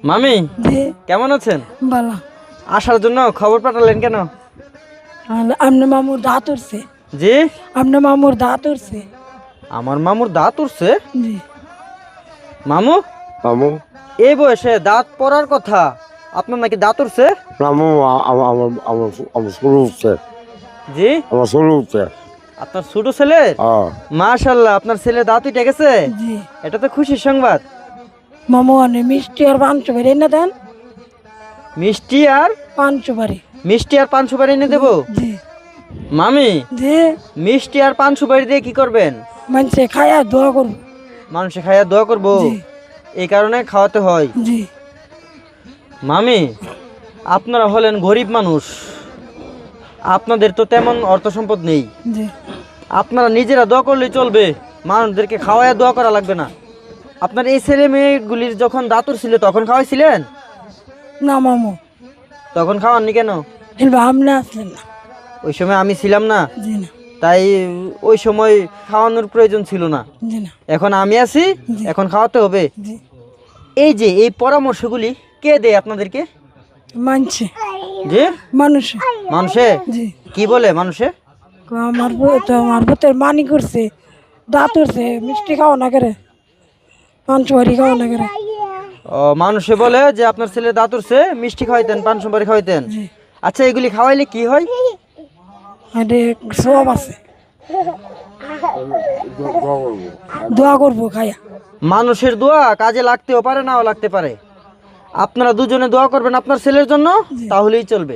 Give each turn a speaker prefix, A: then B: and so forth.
A: মামি
B: জি
A: কেমন আছেন?
B: ভালো।
A: আসার জন্য খবর পাঠালেন কেন?
B: আপনার মামুর দাঁত উঠছে।
A: জি
B: আপনার মামুর দাঁত উঠছে।
A: আমার মামুর দাঁত উঠছে।
B: জি
A: মামু
C: মামু
A: এই বয়সে দাঁত পড়ার কথা, আপনার নাকি দাঁত উঠছে?
C: মামু আমার শুরু উঠছে,
A: জি
C: আমার শুরু উঠছে।
A: আপনার ছোট ছেলে? মাশাআল্লাহ, আপনার ছেলে দাঁত উঠে গেছে।
B: জি
A: এটা তো খুশির সংবাদ।
B: মামু অনেক মিষ্টি আর পান সুপারি এনে দেন।
A: মিষ্টি আর
B: পান সুপারি।
A: মিষ্টি আর পান সুপারি এনে দেবো?
B: জি
A: মামি
B: জি
A: মিষ্টি আর পান সুপারি দিয়ে কি করবেন?
B: মানুষে খায়া দোয়া করবো।
A: মানুষে খাইয়া দোয়া করবো,
B: জি
A: এই কারণে খাওয়াতে হয়।
B: জি
A: মামি আপনারা হলেন গরিব মানুষ, আপনাদের তো তেমন অর্থ সম্পদ নেই।
B: জি
A: আপনারা নিজেরা দোয়া করলেই চলবে, মানুষদেরকে খাওয়ায় দোয়া করা লাগবে না। আপনার এই ছেলে মেয়েগুলির যখন দাঁতুর ছিল তখন খাওয়াইছিলেন?
B: না মামু,
A: তখন খাওয়াননি কেন?
B: এবার আপনি আসলেন না।
A: ওই সময় আমি ছিলাম না,
B: জি না
A: তাই ওই সময় খাওয়ানোর প্রয়োজন ছিল না।
B: জি না
A: এখন আমি আছি,
B: জি।
A: এখন খাওয়াতে হবে।
B: জি
A: এই যে এই পরামর্শগুলি কে দেয় আপনাদেরকে?
B: মানছে
A: যে
B: মানুষে।
A: মানুষে
B: জি
A: কি বলে? মানুষে
B: আমার ভূতের মানি করছে, দাঁত উঠছে, মিষ্টি খাওয়া না করে, পান সুপারি খাওয়া না করে।
A: মানুষে বলে যে আপনার ছেলে দাঁত উঠছে, মিষ্টি খাওয়াইতেন, পান সুপারি খাওয়াইতেন।
B: জি
A: আচ্ছা, এগুলি খাওয়াইলে কি হয়?
B: এটা সব আছে, দোয়া করবো খায়া।
A: মানুষের দোয়া কাজে লাগতেও পারে, নাও লাগতে পারে। আপনারা দুজনে দোয়া করবেন আপনার ছেলের জন্য, তাহলেই চলবে।